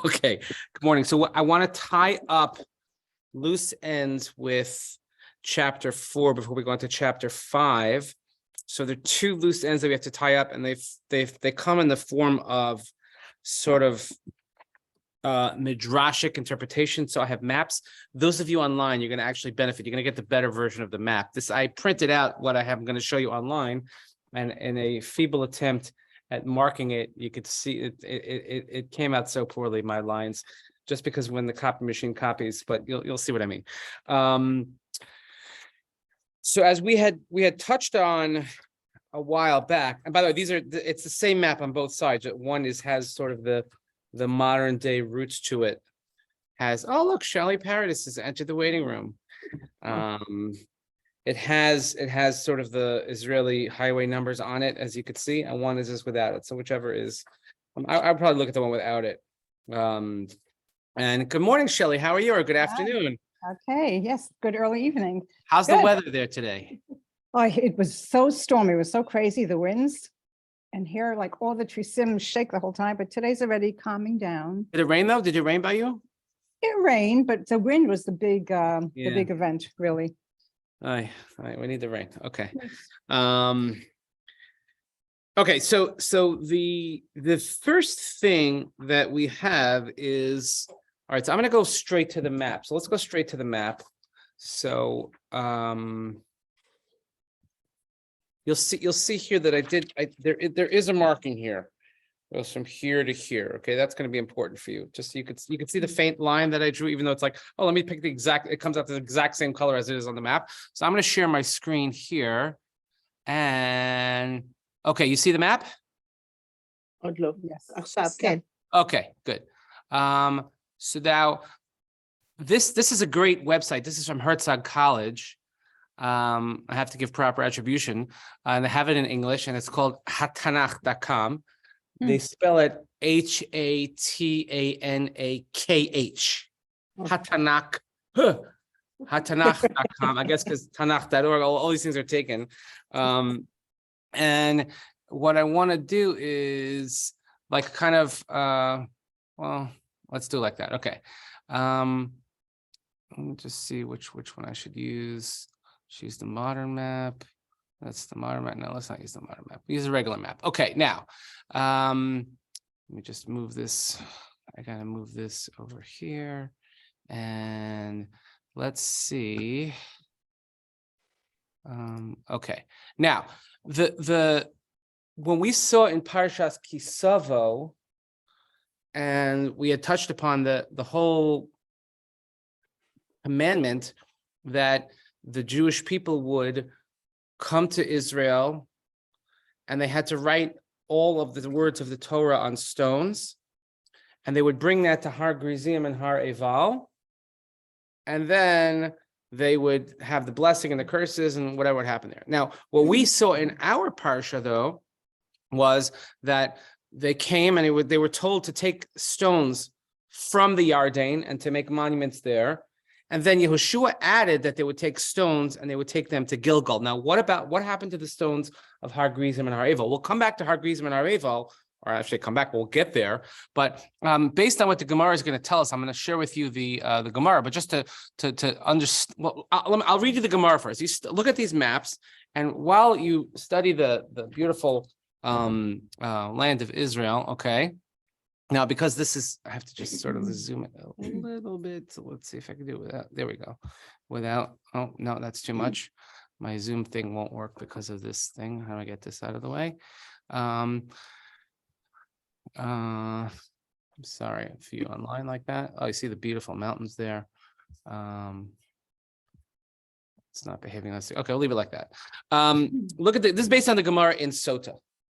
Okay, good morning. So I want to tie up loose ends with chapter 4 before we go into chapter 5. So there are two loose ends that we have to tie up, and they come in the form of sort of midrashic interpretation. So I have maps. Those of you online, you're going to actually benefit. You're going to get the better version of the map. I printed out what I'm going to show you online, and in a feeble attempt at marking it, you could see it came out so poorly, my lines, just because when the copy machine copies, but you'll see what I mean. So as we had touched on a while back, and by the way, it's the same map on both sides. One has sort of the modern day roots to it. Oh look, Shelley Paradis has entered the waiting room. It has sort of the Israeli highway numbers on it, as you could see, and one is just without it. So whichever is, I'll probably look at the one without it. And good morning, Shelley. How are you? Or good afternoon. Okay. Yes. Good early evening. How's the weather there today? Oh, it was so stormy. It was so crazy. The winds, and here, like all the trees shake the whole time. But today's already calming down. Did it rain though? Did it rain by you? It rained, but the wind was the big event, really. All right, we need the rain. Okay. Okay, so the first thing that we have is, all right, so I'm going to go straight to the map. So let's go straight to the map. So you'll see here that there is a marking here. It goes from here to here. Okay, that's going to be important for you. Just so you could see the faint line that I drew, even though it's like, oh, let me pick it comes out the exact same color as it is on the map. So I'm going to share my screen here. And okay, you see the map? Yes. Okay, good. So now this is a great website. This is from Herzog College. I have to give proper attribution, and they have it in English, and it's called hatanach.com. They spell it Hatanakh. Hatanach. Hatanach.com. I guess because Tanakh.org, all these things are taken. And what I want to do is like kind of well, let's do it like that. Okay. Let me just see which one I should use. Choose the modern map. That's the modern map. No, let's not use the modern map. Use a regular map. Okay, now let me just move this. I gotta move this over here, and let's see. Okay, now the when we saw in Parshas Kisavo, and we had touched upon the whole commandment that the Jewish people would come to Israel, and they had to write all of the words of the Torah on stones, and they would bring that to Har Gerizim and Har Eval, and then they would have the blessing and the curses and whatever would happen there. Now, what we saw in our parsha, though, was that they came and they were told to take stones from the Yarden and to make monuments there. And then Yehoshua added that they would take stones and they would take them to Gilgal. Now, what happened to the stones of Har Gerizim and Har Eval? We'll come back to Har Gerizim and Har Eval, or actually come back, we'll get there. But based on what the Gemara is going to tell us, I'm going to share with you the Gemara. But just to understand, well, I'll read you the Gemara first. Look at these maps, and while you study the beautiful land of Israel, okay. Now, because this is, I have to just sort of zoom it a little bit. So let's see if I can do it without. There we go. Without, oh, no, that's too much. My Zoom thing won't work because of this thing. How do I get this out of the way? I'm sorry if you online like that. Oh, you see the beautiful mountains there. It's not behaving. Let's see. Okay, I'll leave it like that. Look at this is based on the Gemara in Sota.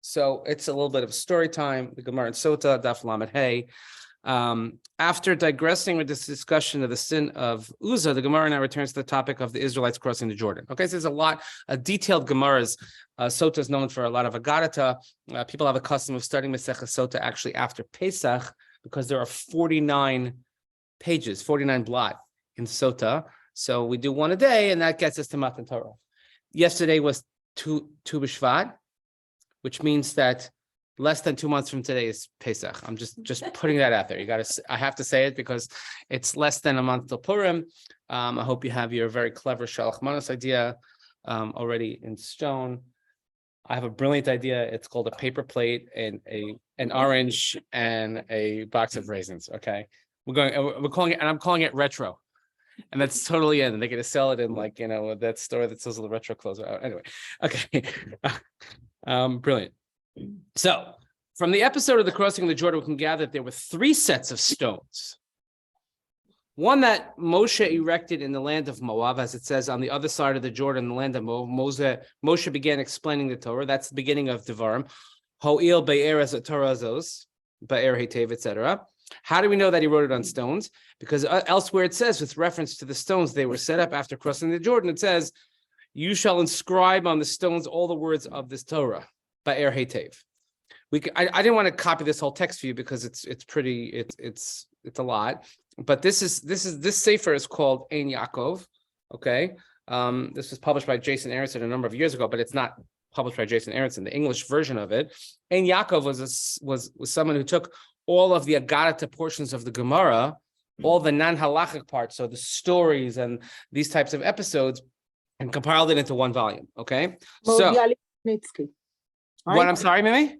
So it's a little bit of story time. The Gemara in Sota, Daf Lamed Hey. After digressing with this discussion of the sin of Uzzah, the Gemara now returns to the topic of the Israelites crossing the Jordan. Okay, so there's a lot of detailed Gemaras. Sota is known for a lot of Agadata. People have a custom of studying Masechah Sota actually after Pesach, because there are 49 pages, 49 blot in Sota. So we do one a day, and that gets us to Matan Torah. Yesterday was Tu B'Shvat, which means that less than 2 months from today is Pesach. I'm just putting that out there. I have to say it because it's less than a month till Purim. I hope you have your very clever Shalach Manos idea already in stone. I have a brilliant idea. It's called a paper plate and an orange and a box of raisins. Okay, we're calling it, and I'm calling it retro, and that's totally in. They're gonna sell it in that store that sells the retro clothes. Anyway, okay, brilliant. So from the episode of the crossing of the Jordan, we can gather that there were 3 sets of stones. One that Moshe erected in the land of Moab, as it says on the other side of the Jordan, the land of Moab. Moshe began explaining the Torah. That's the beginning of Devarim. Ho'il be'er as Torah zos, be'er hetev, etc. How do we know that he wrote it on stones? Because elsewhere it says, with reference to the stones, they were set up after crossing the Jordan. It says, "You shall inscribe on the stones all the words of this Torah." Be'er hetev. I didn't want to copy this whole text for you because it's a lot. But this sefer is called Ein Yaakov. Okay, this was published by Jason Aronson a number of years ago, but it's not published by Jason Aronson. The English version of it, Ein Yaakov was someone who took all of the Agadata portions of the Gemara, all the non-halachic parts, so the stories and these types of episodes, and compiled it into one volume. Okay, so what? I'm sorry, Mimi.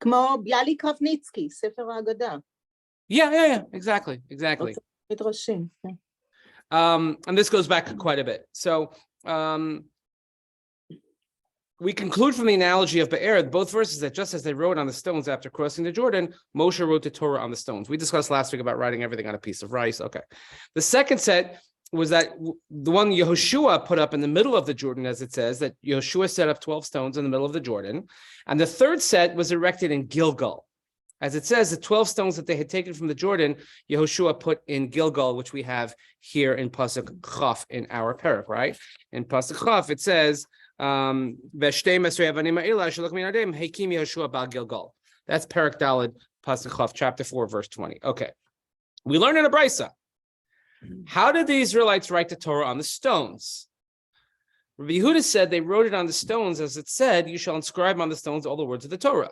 כמו ביאליק רבניצקי, ספר ההגדה. Yeah, exactly. מדרשים. And this goes back quite a bit. So we conclude from the analogy of Be'er, both verses, that just as they wrote on the stones after crossing the Jordan, Moshe wrote the Torah on the stones. We discussed last week about writing everything on a piece of rice. Okay. The second set was that the one Yehoshua put up in the middle of the Jordan, as it says, that Yehoshua set up 12 stones in the middle of the Jordan. And the third set was erected in Gilgal. As it says, the 12 stones that they had taken from the Jordan, Yehoshua put in Gilgal, which we have here in Pasuk Chaf in our Perek, right? In Pasuk Chaf, it says, that's Perek Daled, Pasuk Chaf, chapter 4, verse 20. Okay. We learn in a Brisa. How did the Israelites write the Torah on the stones? Rabbi Yehuda said they wrote it on the stones, as it said, "You shall inscribe on the stones all the words of the Torah."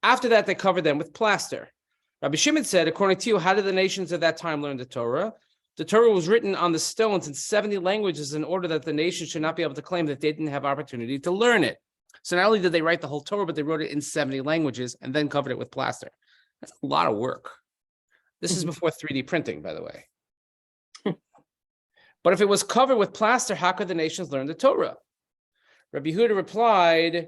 After that, they covered them with plaster. Rabbi Shimon said, according to you, how did the nations of that time learn the Torah? The Torah was written on the stones in 70 languages in order that the nation should not be able to claim that they didn't have opportunity to learn it. So not only did they write the whole Torah, but they wrote it in 70 languages and then covered it with plaster. That's a lot of work. This is before 3D printing, by the way. But if it was covered with plaster, how could the nations learn the Torah? Rabbi Yehuda replied,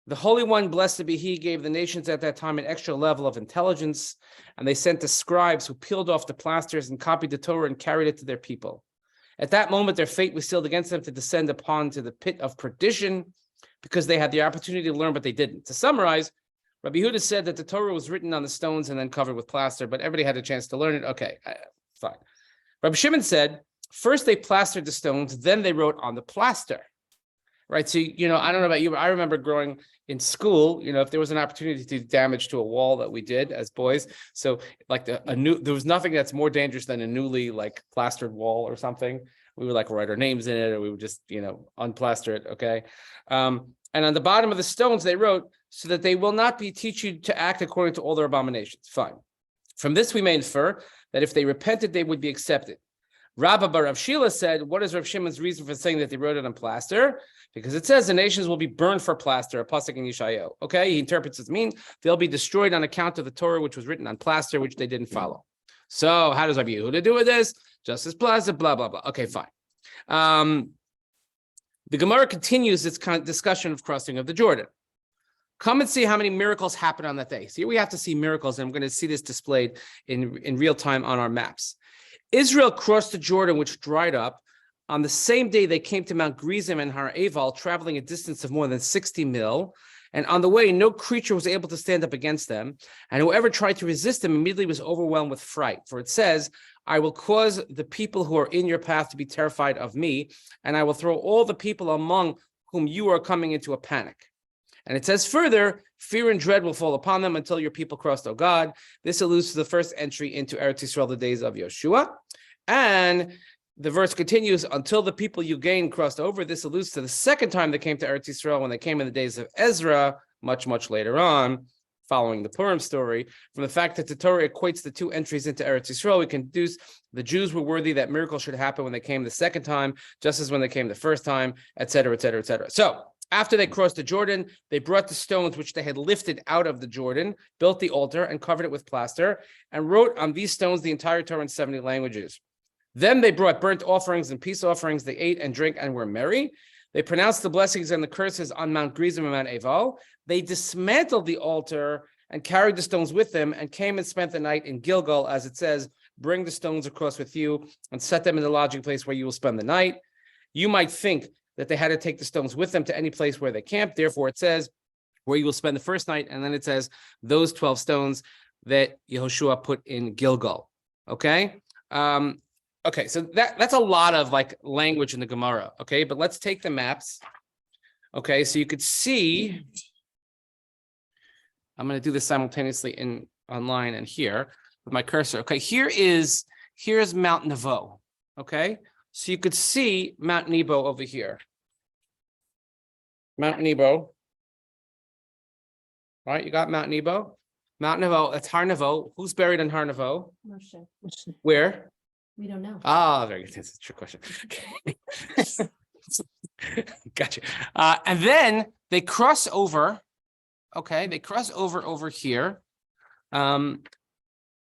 the Holy One, blessed be He, gave the nations at that time an extra level of intelligence, and they sent the scribes who peeled off the plasters and copied the Torah and carried it to their people. At that moment, their fate was sealed against them to descend upon to the pit of perdition because they had the opportunity to learn, but they didn't. To summarize, Rabbi Yehuda said that the Torah was written on the stones and then covered with plaster, but everybody had a chance to learn it. Okay, fine. Rabbi Shimon said, first they plastered the stones, then they wrote on the plaster. Right. So, I don't know about you, but I remember growing in school, if there was an opportunity to do damage to a wall that we did as boys. So like there was nothing that's more dangerous than a newly plastered wall or something. We would write our names in it, or we would just, unplaster it. Okay. And on the bottom of the stones, they wrote, so that they will not teach you to act according to all their abominations. Fine. From this, we may infer that if they repented, they would be accepted. Rabbah bar Rav Shila said, what is Rav Shimon's reason for saying that they wrote it on plaster? Because it says the nations will be burned for plaster, a pasuk in Yeshayahu. Okay, he interprets it mean they'll be destroyed on account of the Torah, which was written on plaster, which they didn't follow. So how does Rabbi Yehuda do with this? Just as plaster, blah, blah, blah. Okay, fine. The Gemara continues its discussion of crossing of the Jordan. Come and see how many miracles happened on that day. So here we have to see miracles, and I'm going to see this displayed in real time on our maps. Israel crossed the Jordan, which dried up. On the same day, they came to Mount Gerizim and Har Eval, traveling a distance of more than 60 mil. And on the way, no creature was able to stand up against them. And whoever tried to resist them immediately was overwhelmed with fright. For it says, I will cause the people who are in your path to be terrified of me, and I will throw all the people among whom you are coming into a panic. And it says further, fear and dread will fall upon them until your people crossed, O God. This alludes to the first entry into Eretz Yisrael, the days of Yoshua. And the verse continues, until the people you gained crossed over. This alludes to the second time they came to Eretz Yisrael, when they came in the days of Ezra, much, much later on. following the Purim story, from the fact that the Torah equates the two entries into Eretz Yisrael, we can deduce the Jews were worthy that miracles should happen when they came the second time, just as when they came the first time, etc., etc., etc. So after they crossed the Jordan, they brought the stones which they had lifted out of the Jordan, built the altar, and covered it with plaster, and wrote on these stones the entire Torah in 70 languages. Then they brought burnt offerings and peace offerings. They ate and drank and were merry. They pronounced the blessings and the curses on Mount Gerizim and Mount Ebal. They dismantled the altar and carried the stones with them and came and spent the night in Gilgal, as it says, bring the stones across with you and set them in the lodging place where you will spend the night. You might think that they had to take the stones with them to any place where they camped. Therefore, it says where you will spend the first night. And then it says those 12 stones that Yehoshua put in Gilgal. Okay. Okay, so that's a lot of like language in the Gemara, okay? But let's take the maps. Okay, so you could see, I'm going to do this simultaneously online and here with my cursor. Okay, here's Mount Nebo, okay? So you could see Mount Nebo over here. Mount Nebo. All right, you got Mount Nebo? Mount Nebo, that's Har Nebo. Who's buried in Har Nebo? Moshe. Where? We don't know. Ah, very good. That's a trick question. Gotcha. And then they cross over. Okay, they cross over here. And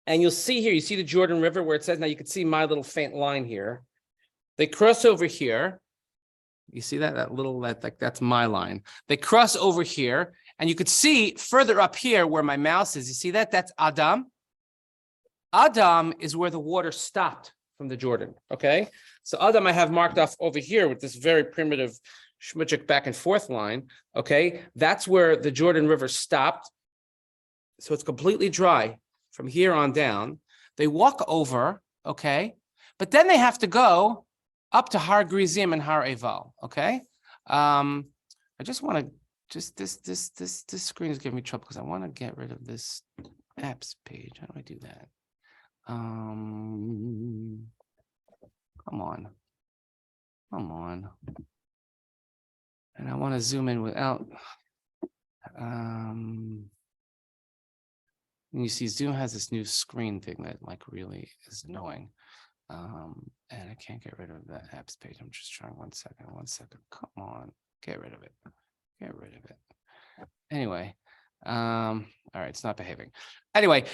you'll see here, you see the Jordan River where it says, now you can see my little faint line here. They cross over here. You see that's my line. They cross over here, and you could see further up here where my mouse is. You see that? That's Adam. Adam is where the water stopped from the Jordan, okay? So Adam I have marked off over here with this very primitive shmutchik back and forth line, okay? That's where the Jordan River stopped. So it's completely dry from here on down. They walk over, okay? But then they have to go up to Har Gerizim and Har Eval, okay? I just want to, this screen is giving me trouble because I want to get rid of this apps page. How do I do that? Come on. And I want to zoom in without, and you see Zoom has this new screen thing that like really is annoying. And I can't get rid of that apps page. I'm just trying 1 second. Come on, get rid of it. Anyway, all right, it's not behaving. Anyway,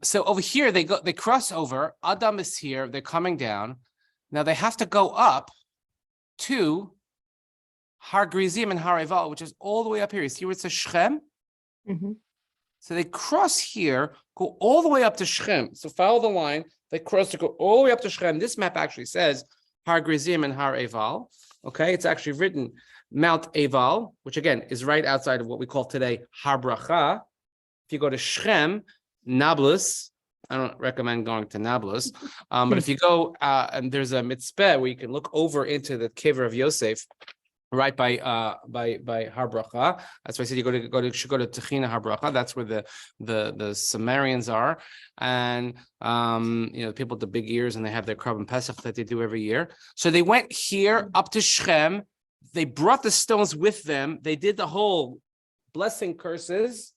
so over here they cross over. Adam is here. They're coming down. Now they have to go up to Har Gerizim and Har Eval, which is all the way up here. You see where it says Shechem? Mhm. So they cross here, go all the way up to Shechem. So follow the line. They cross to go all the way up to Shechem. This map actually says Har Gerizim and Har Eval. Okay, it's actually written Mount Eval, which again is right outside of what we call today Har Bracha. If you go to Shechem, Nablus, I don't recommend going to Nablus, but if you go and there's a mitzvah where you can look over into the kever of Yosef, right by Har Bracha. That's why I said you should go to Techina Har Bracha. That's where the Sumerians are, and people with the big ears, and they have their Korban Pesach that they do every year. So they went here up to Shechem. They brought the stones with them. They did the whole blessing curses,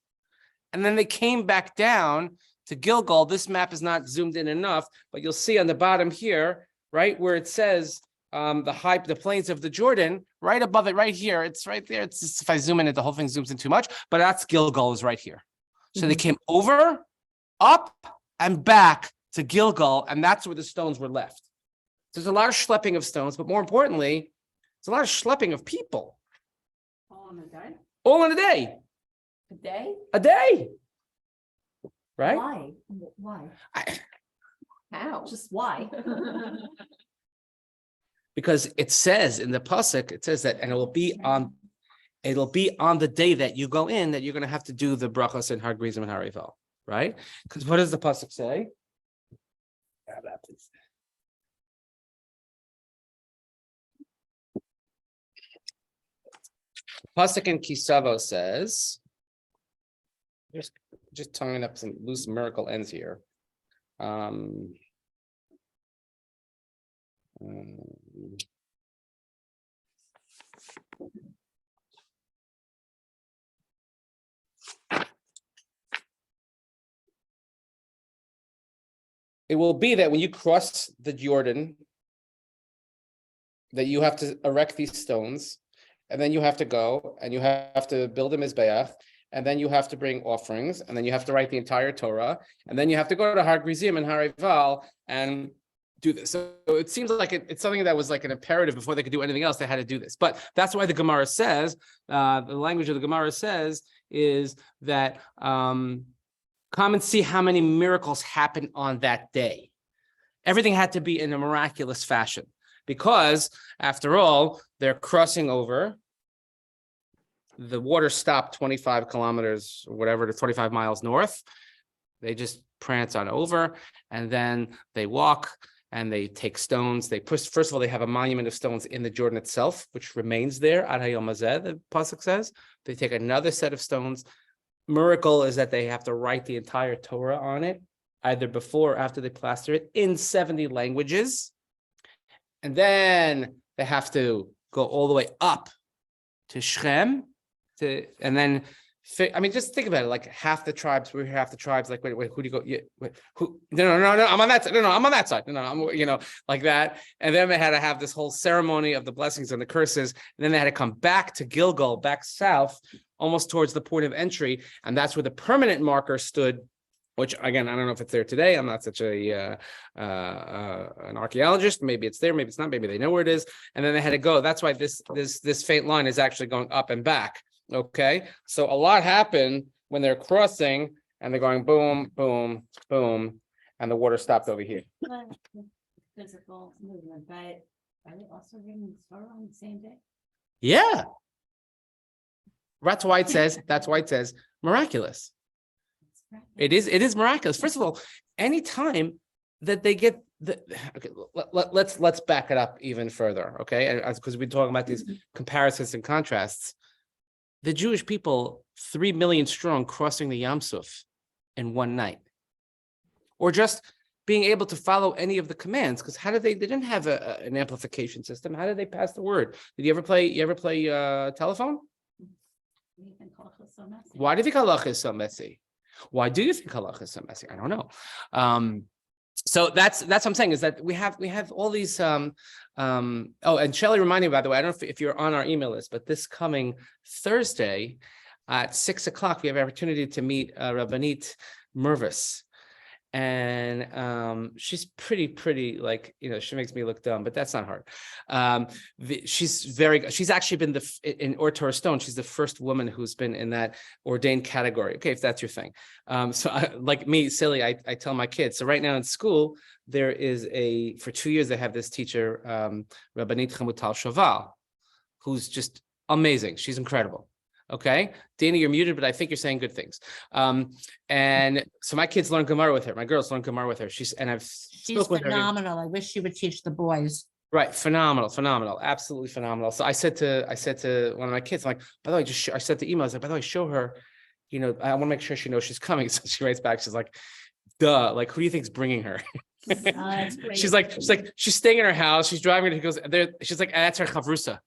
and then they came back down to Gilgal. This map is not zoomed in enough, but you'll see on the bottom here, right where it says the plains of the Jordan, right above it, right here. It's right there. It's just, if I zoom in, the whole thing zooms in too much, but that's Gilgal is right here. So they came over, up, and back to Gilgal, and that's where the stones were left. So there's a lot of schlepping of stones, but more importantly, it's a lot of schlepping of people. All in a day? All in a day. A day? A day. Right? Why? Why? How? Just why? Because it says in the pasuk, it says that, and it'll be on the day that you go in that you're going to have to do the brachos and Har Gerizim and Har Eval, right? Because what does the pasuk say? Grab that, please. Pasuk in Kisavo says, just tonguing up some loose miracle ends here. it will be that when you cross the Jordan, that you have to erect these stones, and then you have to go and you have to build a mizbeach, and then you have to bring offerings, and then you have to write the entire Torah, and then you have to go to Har Grizim and Har Eival and do this. So it seems like it's something that was like an imperative before they could do anything else. They had to do this, but that's why the Gemara says, the language of the Gemara says is that come and see how many miracles happened on that day. Everything had to be in a miraculous fashion because, after all, they're crossing over. The water stopped 25 kilometers or whatever to 25 miles north. They just prance on over, and then they walk. And they take stones. They push. First of all, they have a monument of stones in the Jordan itself, which remains there. Ad hayom hazeh, the pasuk says. They take another set of stones. Miracle is that they have to write the entire Torah on it, either before or after they plaster it, in 70 languages. And then they have to go all the way up to Shechem, and then. I mean, just think about it. Like half the tribes, we're half the tribes. Like, wait, who do you go? Yeah, wait, who? No, I'm on that side. No, I'm on that side. No, I'm, like that. And then they had to have this whole ceremony of the blessings and the curses. And then they had to come back to Gilgal, back south, almost towards the point of entry. And that's where the permanent marker stood. Which again, I don't know if it's there today. I'm not such an archaeologist. Maybe it's there, maybe it's not. Maybe they know where it is. And then they had to go. That's why this faint line is actually going up and back. Okay, so a lot happened when they're crossing and they're going boom, boom, boom, and the water stopped over here. Physical movement, but are they also reading the Torah on the same day? Yeah. That's why it says miraculous. It is miraculous. First of all, anytime that they get let's back it up even further, okay? Because we're talking about these comparisons and contrasts. The Jewish people, 3 million strong, crossing the Yam Suf in one night, or just being able to follow any of the commands. Because how did they didn't have an amplification system? How did they pass the word? Did you ever play telephone? Why do you think halacha is so messy? Why do you think halacha is so messy? I don't know. So that's what I'm saying, is that we have all these oh, and Shelley reminded me, by the way, I don't know if you're on our email list, but this coming Thursday at 6:00 we have an opportunity to meet Rabbanit Mervis. And she's pretty, like, she makes me look dumb, but that's not her. She's actually been in Or Torah Stone, she's the first woman who's been in that ordained category. Okay, if that's your thing. So like me, silly, I tell my kids. So right now in school, there is for 2 years, they have this teacher, Rabbanit Chamutal Shoval, who's just amazing. She's incredible. Okay, Dana, you're muted, but I think you're saying good things. And so my kids learn Gemara with her. My girls learn Gemara with her. She's phenomenal. I wish she would teach the boys. Right, phenomenal, absolutely phenomenal. So I said to one of my kids, I'm like, by the way, I sent the email. I was like, by the way, show her. I want to make sure she knows she's coming. So she writes back. She's like, duh. Like, who do you think's bringing her? That's great. She's like, she's staying in her house. She's driving. She goes there. She's like, that's her chavrusa.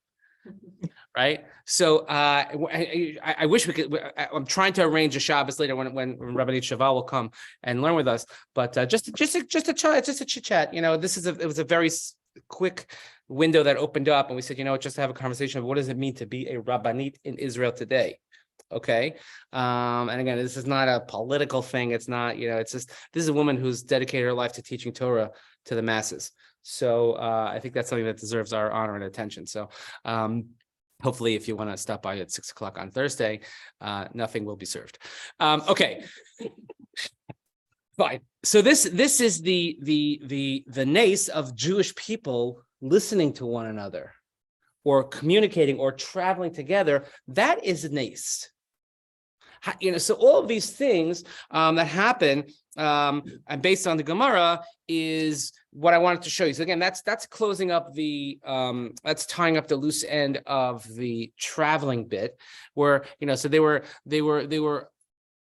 Right. So I wish we could. I'm trying to arrange a Shabbos later when Rabbanit Shoval will come and learn with us. But just a chit chat. It was a very quick window that opened up, and we said, just to have a conversation of what does it mean to be a Rabbanit in Israel today. Okay. And again, this is not a political thing. It's not. It's just this is a woman who's dedicated her life to teaching Torah to the masses. So I think that's something that deserves our honor and attention. So. Hopefully, if you want to stop by at 6:00 on Thursday, nothing will be served. Okay, fine. So this is the nace of Jewish people listening to one another, or communicating, or traveling together. That is a nace. So all of these things that happen, and based on the Gemara, is what I wanted to show you. So again, that's closing up that's tying up the loose end of the traveling bit, where so they were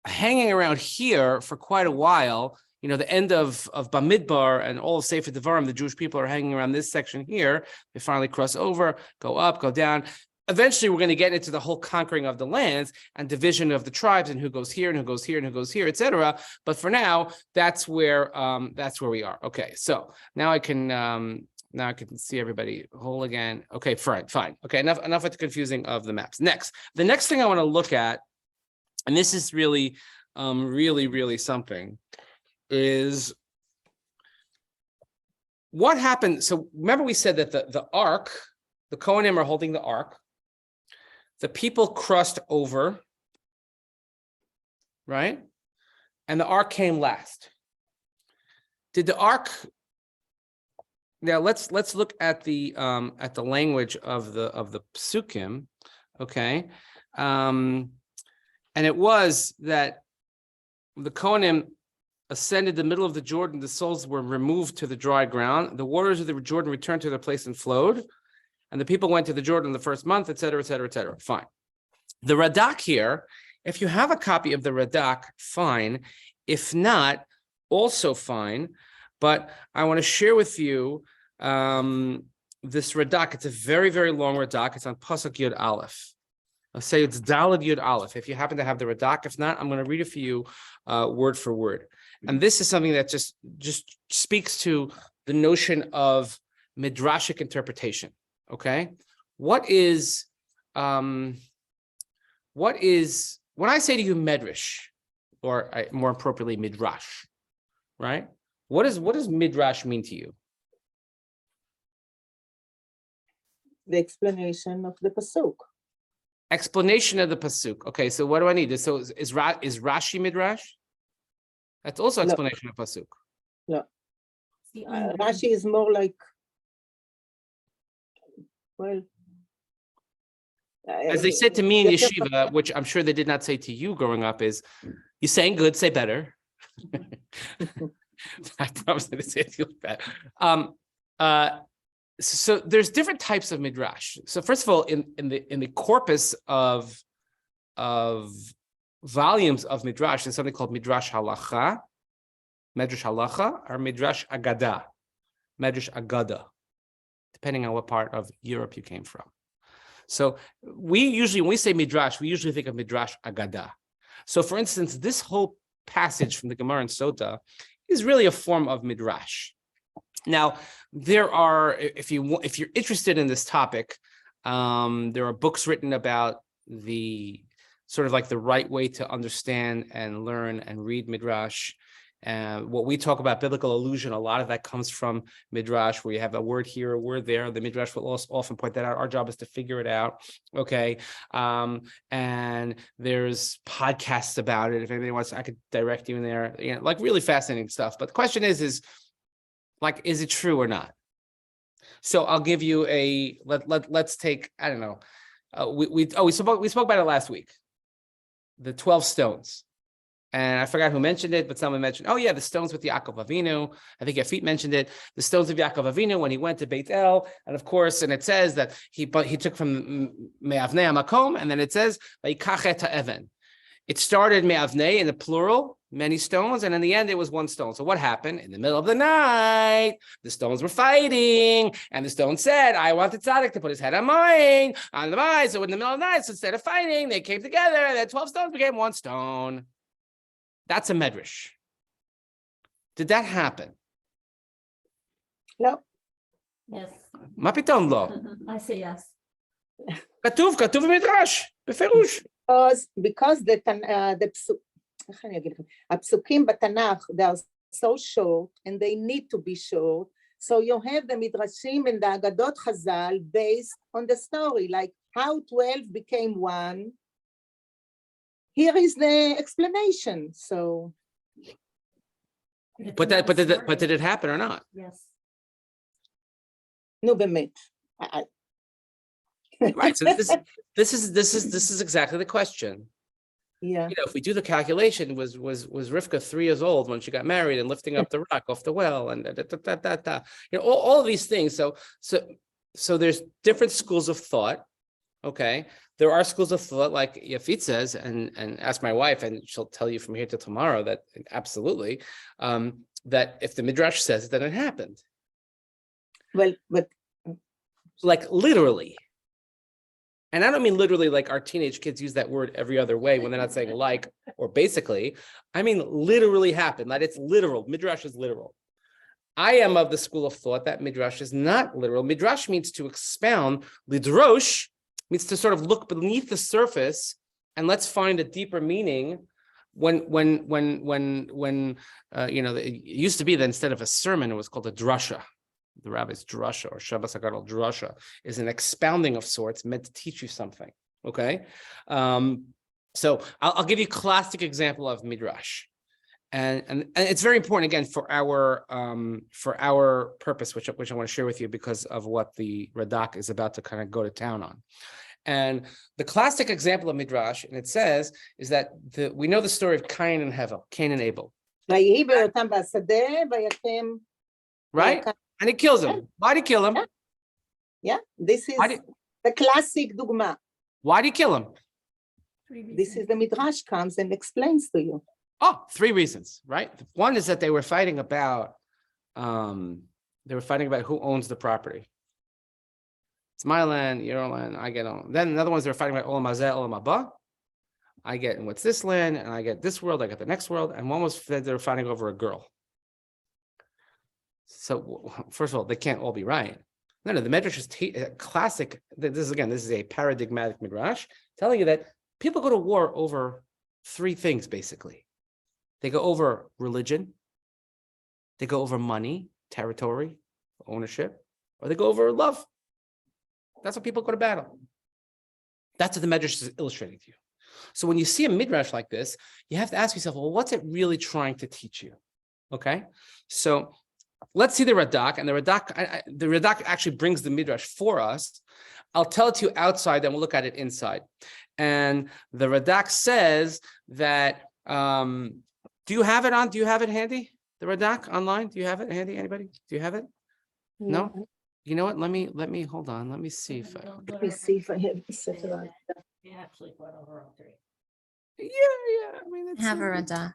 hanging around here for quite a while. The end of Bamidbar and all of Sefer Devarim, the Jewish people are hanging around this section here. They finally cross over, go up, go down. eventually we're going to get into the whole conquering of the lands and division of the tribes and who goes here and who goes here and who goes here, etc. But for now, that's where we are. Okay, so now I can see everybody whole again. Okay, fine. Okay, enough with the confusing of the maps. The next thing I want to look at, and this is really, really something, is what happened. So remember we said that the ark, the Kohanim are holding the ark. The people crossed over, right? And the ark came last. Did the ark? Now let's look at the language of the psukim, okay? And it was that the Kohanim ascended the middle of the Jordan. The souls were removed to the dry ground. The waters of the Jordan returned to their place and flowed. And the people went to the Jordan the first month, et cetera, et cetera, et cetera. Fine. The Radak here, if you have a copy of the Radak, fine. If not, also fine. But I want to share with you this Radak. It's a very, very long Radak. It's on Pasuk Yud Aleph. I'll say it's Daled Yud Aleph. If you happen to have the Radak, if not, I'm going to read it for you word for word. And this is something that just speaks to the notion of midrashic interpretation. Okay, what is when I say to you Midrash, or more appropriately Midrash, right? What does Midrash mean to you? The explanation of the pasuk. Explanation of the pasuk. Okay, so what do I need? So is Rashi Midrash? That's also explanation of pasuk. No. The only- Rashi is more like, well, As they said to me in yeshiva, which I'm sure they did not say to you growing up, is you're saying good, say better. I promise they didn't say it to you like that. So there's different types of midrash. So first of all, in the corpus of volumes of midrash, there's something called midrash halacha, or midrash agada, depending on what part of Europe you came from. So we usually, when we say midrash, we usually think of midrash agada. So for instance, this whole passage from the Gemara in Sota is really a form of midrash. Now, there are, if you're interested in this topic, there are books written about the sort of like the right way to understand and learn and read midrash. What we talk about biblical allusion, a lot of that comes from midrash, where you have a word here, a word there. The midrash will also often point that out. Our job is to figure it out. Okay, and there's podcasts about it. If anybody wants, I could direct you in there. You know, like really fascinating stuff. But the question is like, is it true or not? So I'll give you a let's take, I don't know. We spoke about it last week. The 12 stones. And I forgot who mentioned it, but someone mentioned, oh yeah, the stones with Yaakov Avinu. I think Yafit mentioned it. The stones of Yaakov Avinu when he went to Beit El, and of course, and it says that he took from Me'avnei Makom, and then it says Vayikach et ha'even. It started Me'avnei in the plural, many stones, and in the end it was one stone. So what happened? In the middle of the night, the stones were fighting, and the stone said, I want the tzaddik to put his head on mine, on the mine. So in the middle of the night, so instead of fighting, they came together, and then 12 stones became one stone. That's a medrash. Did that happen? no, Yes. מה פתאום לא? I say yes. כתוב במדרש, בפירוש. because איך אני אגיד לכם? הפסוקים בתנ"ך, they are so short and they need to be short, so you have the midrashim and the agadot chazal based on the story, like how 12 became one. Here is the explanation. So, But did it happen or not? Yes. no באמת. Right. So this is exactly the question. Yeah. You know, if we do the calculation, was Rivka 3 years old when she got married and lifting up the rock off the well and you know, all of these things. So there's different schools of thought. Okay, there are schools of thought, like Yafit says, and ask my wife, and she'll tell you from here to tomorrow that absolutely, that if the Midrash says it, then it happened. Well, but Like literally. And I don't mean literally like our teenage kids use that word every other way when they're not saying like or basically. I mean literally happened. Like it's literal. Midrash is literal. I am of the school of thought that Midrash is not literal. Midrash means to expound. Lidrosh means to sort of look beneath the surface and let's find a deeper meaning. When it used to be that instead of a sermon, it was called a drasha. The rabbi's drasha or Shabbos Hagadol drasha is an expounding of sorts meant to teach you something. Okay, so I'll give you a classic example of Midrash. And it's very important again for our purpose, which I want to share with you because of what the Radak is about to kind of go to town on. And the classic example of Midrash, and it says, is that we know the story of Cain and Abel. Right? And he kills him. Why did he kill him? Yeah, this is the classic dugma. Why did he kill him? This is the Midrash comes and explains to you. Oh, 3 reasons, right? One is that they were fighting about who owns the property. It's my land, your land, I get on. Then another ones they're fighting about Olam Hazeh, Olam Haba. I get what's this land, and I get this world, I get the next world. And one was that they're fighting over a girl. So first of all, they can't all be right. No, the Midrash is classic. This is a paradigmatic Midrash telling you that people go to war over 3 things, basically. They go over religion, they go over money, territory, ownership, or they go over love. That's what people go to battle. That's what the Midrash is illustrating to you. So when you see a Midrash like this, you have to ask yourself, well, what's it really trying to teach you? Okay, so let's see the Radak, and the Radak actually brings the Midrash for us. I'll tell it to you outside, then we'll look at it inside. And the Radak says that, do you have it on? Do you have it handy? The Radak online? Do you have it handy? Anybody? Do you have it? No? You know what? Let me hold on. Let me see if I have the sefer. Yeah, actually quite over all 3. Yeah. I mean, Have a Radak.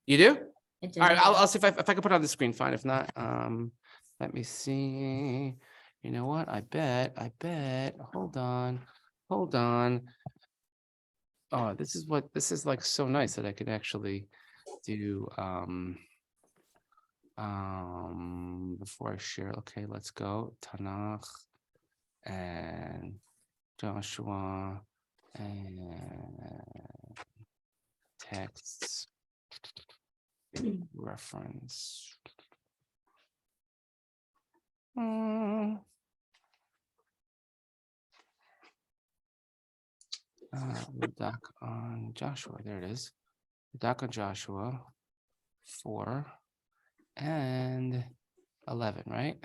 You do? I do. All right, I'll see if I can put it on the screen. Fine. If not, let me see. You know what? I bet. Hold on. Oh, this is like so nice that I could actually do before I share. Okay, let's go. Tanakh and Joshua and texts reference. Radak on Joshua. There it is. Radak on Joshua 4 and 11, right?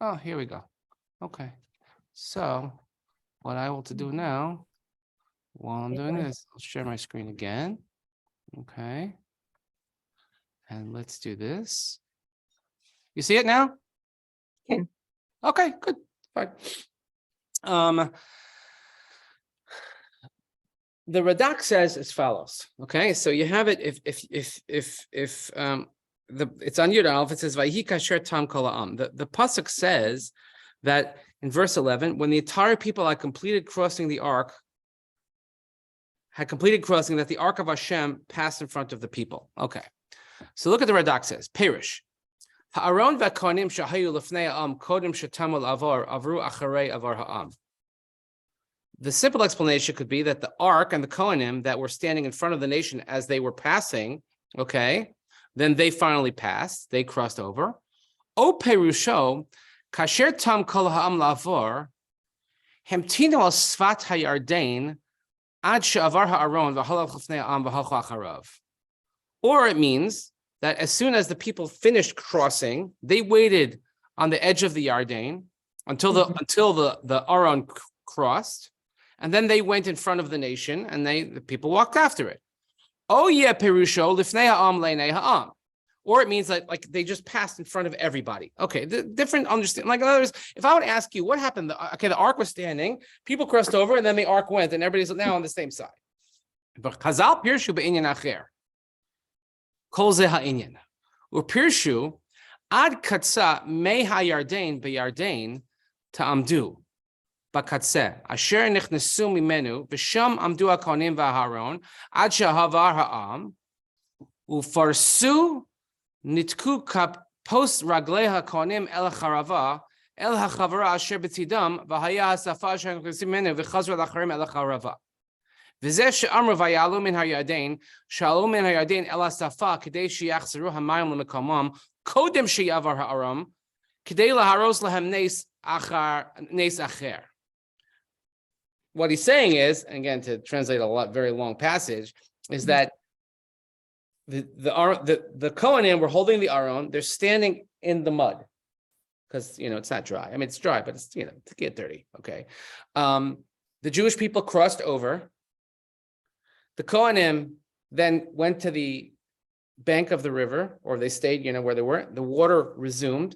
Oh, here we go. Okay. So what I will to do now, while I'm doing this, I'll share my screen again. Okay. And let's do this. You see it now? Yeah. Okay, good. Fine. The Radak says as follows. Okay, so you have it. If it's on Yud Aleph, it says Vayhi kasher tam kol ha'am. The pasuk says that in verse 11, when the entire people had completed crossing, that the ark of Hashem passed in front of the people. Okay, so look at the Radak says. Perish. Ha'aron v'kohanim shahayu lefnei ha'am kodim shetamul avor avru acharei avar ha'am. The simple explanation could be that the ark and the Kohanim that were standing in front of the nation as they were passing, okay, then they finally passed, they crossed over. O perusho, kasher tam kol ha'am lavor, hemtino al svat hayardain, ad she'avar ha'aron v'halav chafnei ha'am v'halcha acharav. Or it means that as soon as the people finished crossing, they waited on the edge of the Yarden until the Aron crossed. And then they went in front of the nation, and the people walked after it. Oh yeah, perusho lifnei ha'am leinei ha'am, or it means that like they just passed in front of everybody. Okay, the different understanding. Like in other words, if I would ask you what happened, the ark was standing, people crossed over, and then the ark went, and everybody's now on the same side. But Chazal pirshu be'inyan acher, kol ze ha'inyan, u'pirshu ad katsa mei ha'yarden be'yarden ta'amdu. bakatzeh, asher nichnesu mimenu, v'sham amdu hakohanim v'aharon, ad shehavar ha'am, ufarsu nitku kapos raglei hakohanim el harava, el hachavara asher b'tzidam, v'haya hasafa asher nichnesu mimenu, v'chazru l'acharim el harava. וזה שאמרו ויעלו מן הירדן, שעלו מן הירדן אל השפה כדי שיחזרו המים למקומם, קודם שיעבר הארם, כדי להרוס להם נס אחר. What he's saying is, again, to translate a very long passage, is that the Kohanim were holding the Aron, they're standing in the mud, because, it's not dry. I mean, it's dry, but it's, to get dirty, okay? The Jewish people crossed over. The Kohanim then went to the bank of the river, or they stayed, where they were. The water resumed.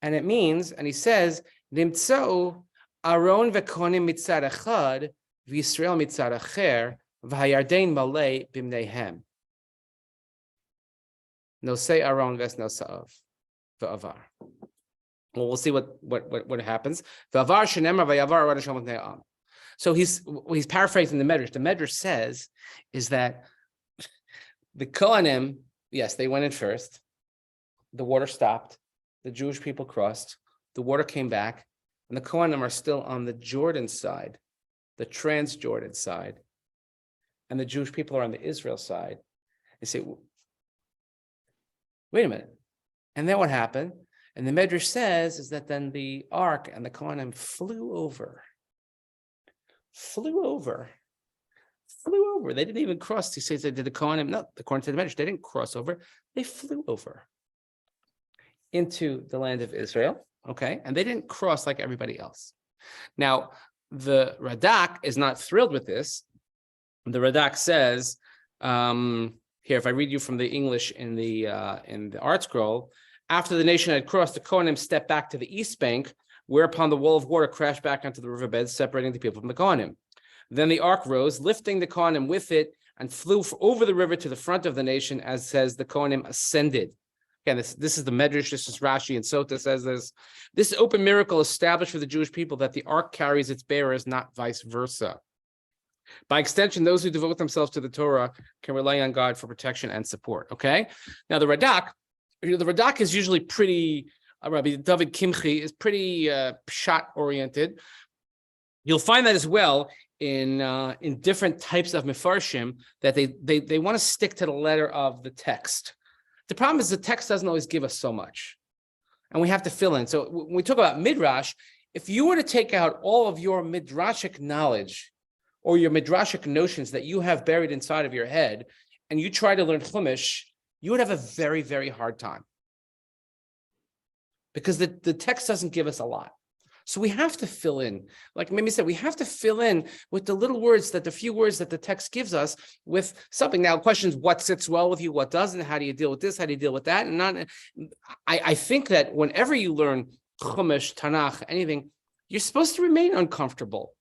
And it means, and he says, Nimtzau Aron v'Kohanim mitzad echad, v'Yisrael mitzad acher, v'Hayarden malei b'mneihem. Nosei Aron ves nosa'av, v'avar. Well, we'll see what happens. V'avar shenemar v'yavar arad Hashem l'pnei ha'am. So he's paraphrasing the Midrash. The Midrash says is that the Kohanim, yes, they went in first. The water stopped. The Jewish people crossed. The water came back, and the Kohanim are still on the Jordan side, the Trans-Jordan side, and the Jewish people are on the Israel side. They say, wait a minute. And then what happened? And the Midrash says is that then the ark and the Kohanim flew over. They didn't even cross. He says, did the Kohanim? No, according to the Midrash, they didn't cross over. They flew over into the land of Israel. Okay, and they didn't cross like everybody else. Now, the Radak is not thrilled with this. The Radak says here, if I read you from the English in the Art Scroll, after the nation had crossed, the Kohanim stepped back to the east bank, whereupon the wall of water crashed back onto the riverbed, separating the people from the Kohanim. Then the ark rose, lifting the Kohanim with it, and flew over the river to the front of the nation, as says the Kohanim ascended. Again, this is the Midrash, this is Rashi, and Sota says this. This open miracle established for the Jewish people that the ark carries its bearers, not vice versa. By extension, those who devote themselves to the Torah can rely on God for protection and support. Okay? Now, the Radak is usually pretty... Rabbi David Kimchi is pretty pshat-oriented. You'll find that as well in different types of mefarshim, that they want to stick to the letter of the text. The problem is the text doesn't always give us so much, and we have to fill in. So when we talk about Midrash, if you were to take out all of your Midrashic knowledge or your Midrashic notions that you have buried inside of your head, and you try to learn Chumash, you would have a very, very hard time. Because the text doesn't give us a lot. So we have to fill in. Like Mimi said, we have to fill in with the few words that the text gives us with something. Now, questions, what sits well with you, what doesn't, how do you deal with this, how do you deal with that? And I think that whenever you learn Chumash, Tanakh, anything, you're supposed to remain uncomfortable.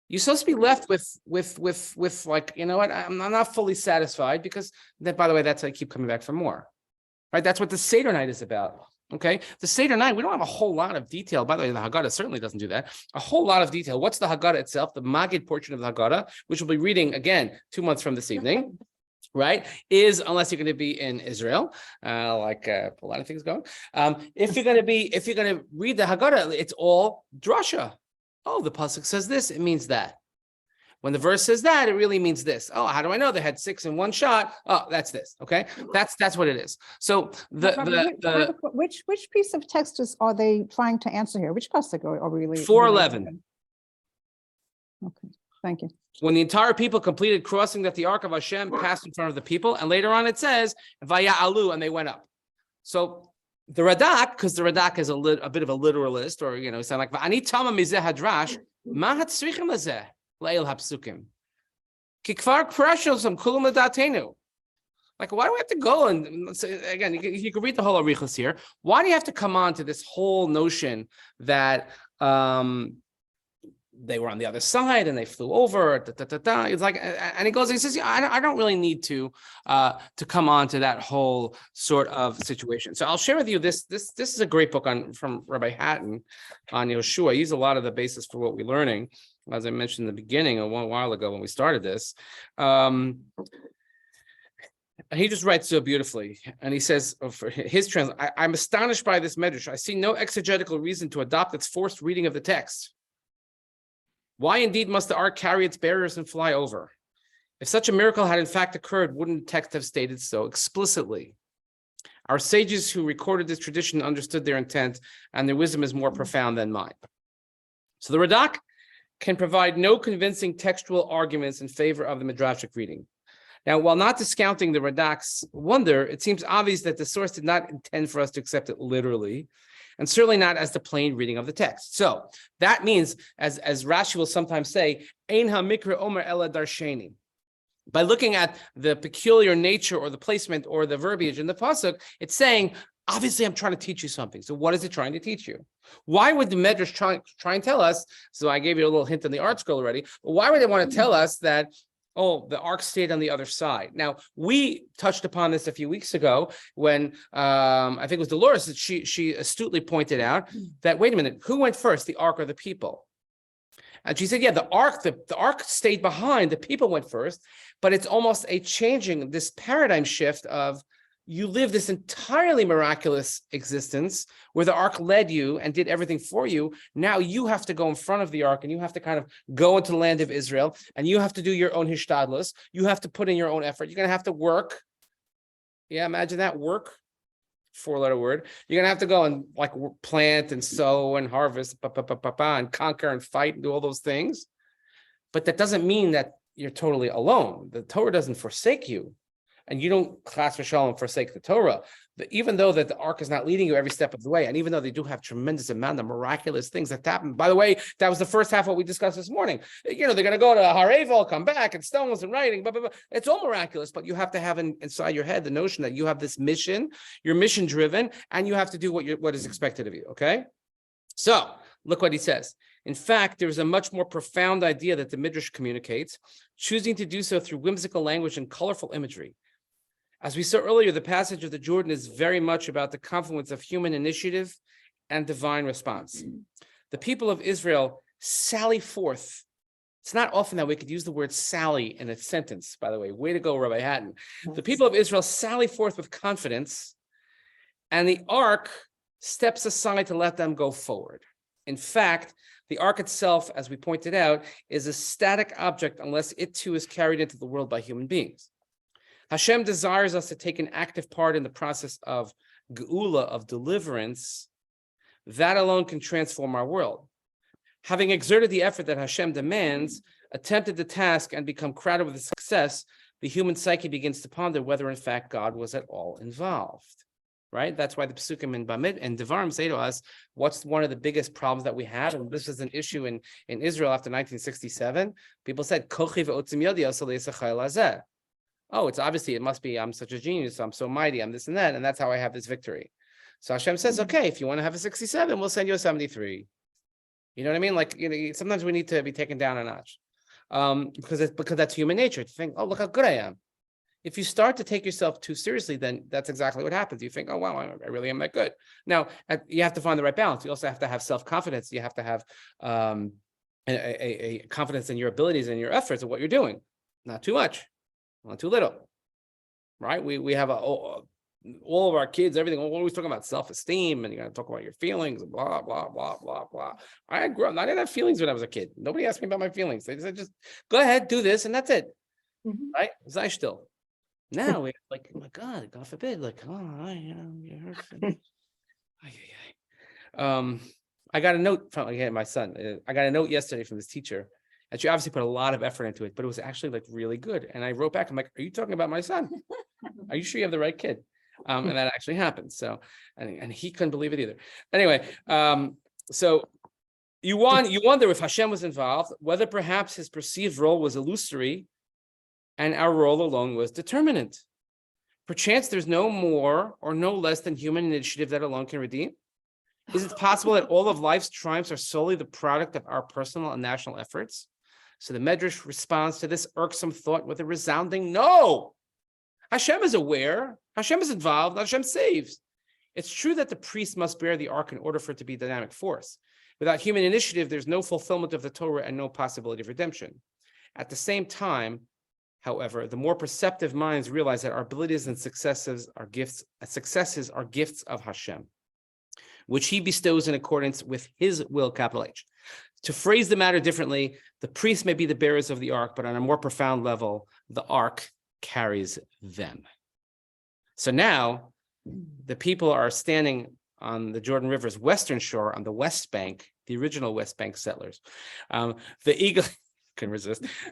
You're supposed to be left with like, you know what, I'm not fully satisfied, because then, by the way, that's how I keep coming back for more. Right? That's what the Seder night is about. Okay, the Seder night, we don't have a whole lot of detail. By the way, the Haggadah certainly doesn't do that. A whole lot of detail. What's the Haggadah itself? The Magid portion of the Haggadah, which we'll be reading again 2 months from this evening, right? Is, unless you're going to be in Israel, like a lot of things going. If you're going to read the Haggadah, it's all drasha. Oh, the pasuk says this, it means that. When the verse says that, it really means this. Oh, how do I know they had 6 in one shot? Oh, that's this. Okay, that's what it is. So which piece of text are they trying to answer here? Which pasuk are we really? 4:11. Okay, thank you. When the entire people completed crossing, that the ark of Hashem passed in front of the people, and later on it says Vaya'alu, and they went up. So the Radak, because the Radak is a bit of a literalist, or sound like Va'ani tama mizeh hadrash ma hatzrichim lazeh. Like, why do we have to go and again? You can read the whole arichos here. Why do you have to come on to this whole notion that they were on the other side and they flew over. It's like, and he goes, he says, yeah, I don't really need to come on to that whole sort of situation. So I'll share with you this is a great book from Rabbi Hatton on Yoshua. I use a lot of the basis for what we're learning, as I mentioned in the beginning a while ago when we started this. He just writes so beautifully, and he says, for his translation, I'm astonished by this Midrash. I see no exegetical reason to adopt its forced reading of the text. Why indeed must the ark carry its bearers and fly over? If such a miracle had in fact occurred, wouldn't the text have stated so explicitly? Our sages who recorded this tradition understood their intent, and their wisdom is more profound than mine. So the Radak can provide no convincing textual arguments in favor of the Midrashic reading. Now, while not discounting the Radak's wonder, it seems obvious that the source did not intend for us to accept it literally, and certainly not as the plain reading of the text. So that means, as Rashi will sometimes say, Ein ha-mikra omer ela darsheni. By looking at the peculiar nature or the placement or the verbiage in the pasuk, it's saying, obviously, I'm trying to teach you something. So what is it trying to teach you? Why would the Midrash try and tell us? So I gave you a little hint in the art scroll already. But why would they want to tell us that, oh, the ark stayed on the other side? Now, we touched upon this a few weeks ago when I think it was Dolores that she astutely pointed out that, wait a minute, who went first, the ark or the people? And she said, yeah, the ark stayed behind, the people went first, but it's almost a changing, this paradigm shift of you live this entirely miraculous existence where the ark led you and did everything for you. Now you have to go in front of the ark and you have to kind of go into the land of Israel and you have to do your own hishtadlus. You have to put in your own effort. You're going to have to work. Yeah, imagine that, work. 4-letter word. You're going to have to go and like plant and sow and harvest and conquer and fight and do all those things. But that doesn't mean that you're totally alone. The Torah doesn't forsake you. And you don't, class v'shalom, forsake the Torah. Even though that the ark is not leading you every step of the way, and even though they do have tremendous amount of miraculous things that happen. By the way, that was the first half of what we discussed this morning. You know, they're going to go to Harevel, come back, and stones and writing, blah, blah, blah. It's all miraculous, but you have to have inside your head the notion that you have this mission, you're mission driven, and you have to do what is expected of you, okay? So, look what he says. In fact, there is a much more profound idea that the Midrash communicates, choosing to do so through whimsical language and colorful imagery. As we saw earlier, the passage of the Jordan is very much about the confluence of human initiative and divine response. The people of Israel sally forth. It's not often that we could use the word sally in a sentence, by the way. Way to go, Rabbi Hatton. The people of Israel sally forth with confidence, and the ark steps aside to let them go forward. In fact, the ark itself, as we pointed out, is a static object unless it too is carried into the world by human beings. Hashem desires us to take an active part in the process of geula, of deliverance. That alone can transform our world. Having exerted the effort that Hashem demands, attempted the task, and become crowded with the success, the human psyche begins to ponder whether, in fact, God was at all involved. Right? That's why the Pesukim in Bamid and Devarim say to us, what's one of the biggest problems that we had? And this was an issue in Israel after 1967. People said, Kochi ve'otzim yodi asal yisachai lazeh. Oh, it's obviously, it must be, I'm such a genius, I'm so mighty, I'm this and that, and that's how I have this victory. So Hashem says, okay, if you want to have a 67, we'll send you a 73. You know what I mean? Like, you know, sometimes we need to be taken down a notch. Because that's human nature, to think, oh, look how good I am. If you start to take yourself too seriously, then that's exactly what happens. You think, oh, wow, I really am that good. Now, you have to find the right balance. You also have to have self-confidence. You have to have a confidence in your abilities and your efforts and what you're doing. Not too much. Not too little, right? We have all of our kids, everything. We're always talking about self-esteem, and you're going to talk about your feelings, and blah blah blah blah blah. I grew up. I didn't have feelings when I was a kid. Nobody asked me about my feelings. They said, just go ahead, do this, and that's it, right? Zay still. Now we're like, oh my God, God forbid, like, oh, you hurt. I got a note from my son. I got a note yesterday from his teacher. And she obviously put a lot of effort into it, but it was actually like really good. And I wrote back, I'm like, are you talking about my son? Are you sure you have the right kid? And that actually happened. So, and he couldn't believe it either. Anyway, so you wonder if Hashem was involved, whether perhaps his perceived role was illusory and our role alone was determinant. Perchance there's no more or no less than human initiative that alone can redeem. Is it possible that all of life's triumphs are solely the product of our personal and national efforts? So the Midrash responds to this irksome thought with a resounding no. Hashem is aware, Hashem is involved, Hashem saves. It's true that the priest must bear the ark in order for it to be a dynamic force. Without human initiative, there's no fulfillment of the Torah and no possibility of redemption. At the same time, however, the more perceptive minds realize that our abilities and successes are gifts of Hashem, which he bestows in accordance with his will, capital H. To phrase the matter differently, the priests may be the bearers of the ark, but on a more profound level, the ark carries them. So now the people are standing on the Jordan River's western shore on the West Bank, the original West Bank settlers. They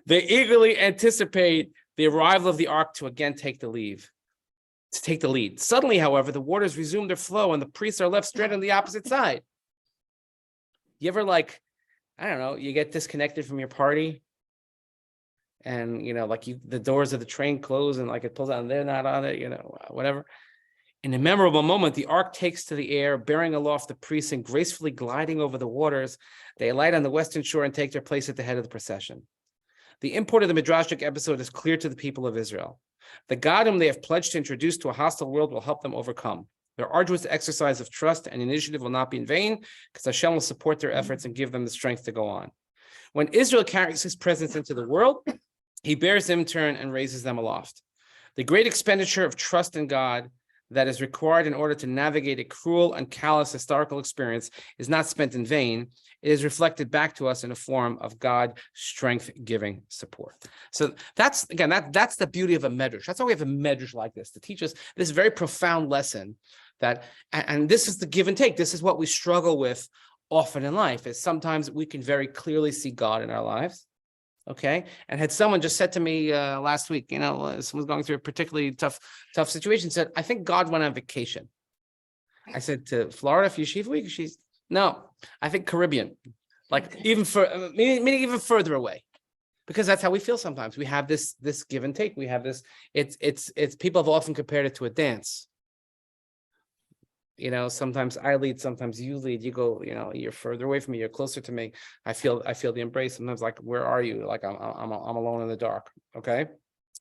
eagerly anticipate the arrival of the ark to again take the lead. Suddenly, however, the waters resume their flow and the priests are left straight on the opposite side. You ever you get disconnected from your party and, the doors of the train close and it pulls out and they're not on it, whatever. In a memorable moment, the ark takes to the air, bearing aloft the priests and gracefully gliding over the waters. They alight on the western shore and take their place at the head of the procession. The import of the Midrashic episode is clear to the people of Israel. The God whom they have pledged to introduce to a hostile world will help them overcome. Their arduous exercise of trust and initiative will not be in vain, because Hashem will support their efforts and give them the strength to go on. When Israel carries his presence into the world, he bears them in turn and raises them aloft. The great expenditure of trust in God that is required in order to navigate a cruel and callous historical experience is not spent in vain. It is reflected back to us in a form of God strength-giving support. So that's the beauty of a Midrash. That's why we have a Midrash like this, to teach us this very profound lesson and this is the give and take. This is what we struggle with often in life, is sometimes we can very clearly see God in our lives. Okay. And had someone just said to me last week, someone's going through a particularly tough situation, said, I think God went on vacation. I said, to Florida for Yeshiva week? No, I think Caribbean, meaning even further away, because that's how we feel sometimes. We have this give and take. We have this, it's people have often compared it to a dance. Sometimes I lead, sometimes you lead. You go, you're further away from me, you're closer to me. I feel the embrace. Sometimes where are you? I'm alone in the dark. Okay.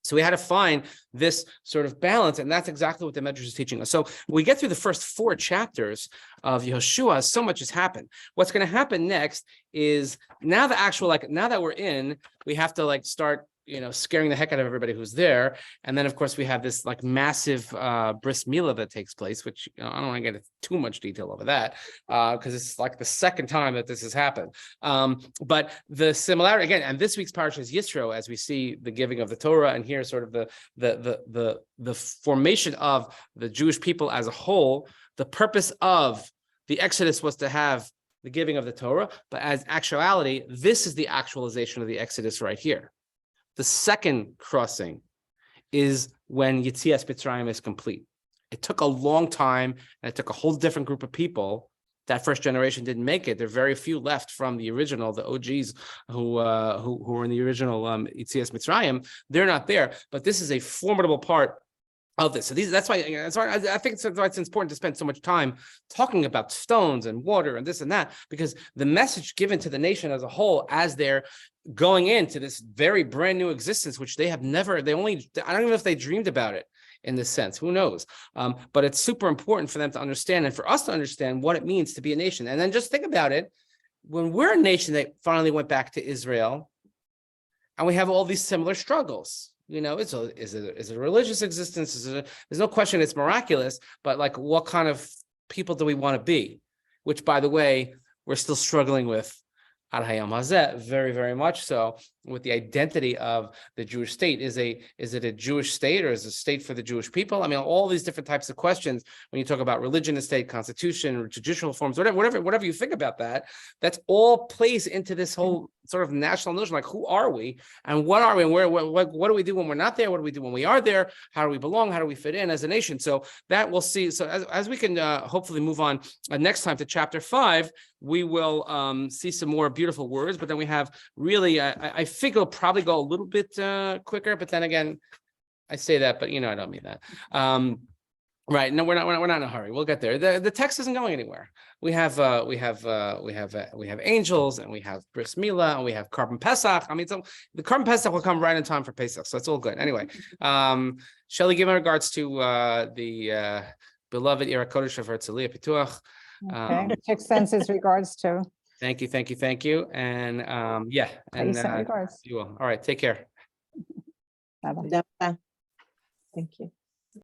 So we had to find this sort of balance, and that's exactly what the Midrash is teaching us. So we get through the first 4 chapters of Yehoshua, so much has happened. What's going to happen next is now that we're in, we have to start scaring the heck out of everybody who's there. And then, of course, we have this massive bris milah that takes place, which I don't want to get into too much detail over that because it's the second time that this has happened. But the similarity, again, and this week's parasha is Yisro, as we see the giving of the Torah, and here sort of the formation of the Jewish people as a whole. The purpose of the Exodus was to have the giving of the Torah, but as actuality, this is the actualization of the Exodus right here. The second crossing is when Yetzias Mitzrayim is complete. It took a long time, and it took a whole different group of people. That first generation didn't make it. There are very few left from the original, the OGs who were in the original Yetzias Mitzrayim. They're not there, but this is a formidable part of this. So that's why I think it's important to spend so much time talking about stones and water and this and that, because the message given to the nation as a whole, as they're going into this very brand new existence, which I don't even know if they dreamed about it in this sense, who knows? But it's super important for them to understand, and for us to understand what it means to be a nation. And then just think about it, when we're a nation that finally went back to Israel, and we have all these similar struggles. Is it a religious existence? There's no question it's miraculous, but what kind of people do we want to be? Which, by the way, we're still struggling with Ad Hayom Hazeh, very, very much so, with the identity of the Jewish state. Is it a Jewish state, or is it a state for the Jewish people? I mean, all these different types of questions when you talk about religion and state, constitution, or judicial reforms, whatever you think about that's all plays into this whole sort of national notion, who are we and what are we, and what do we do when we're not there? What do we do when we are there? How do we belong? How do we fit in as a nation? So that we'll see. So as we can hopefully move on next time to chapter 5, we will see some more beautiful words, but then we have really, I think it'll probably go a little bit quicker, but then again, I say that, but I don't mean that. Right. No, we're not in a hurry. We'll get there. The text isn't going anywhere. We have angels, and we have bris milah, and we have carbon pesach. I mean, so the carbon pesach will come right in time for Pesach, so it's all good. Anyway, Shelley, give my regards to the beloved Ira Kodesh of Herzliya Pituach. Okay, which extends his regards to. Thank you, and yeah, Please and send regards. you will. All right, take care. Bye-bye. Thank you.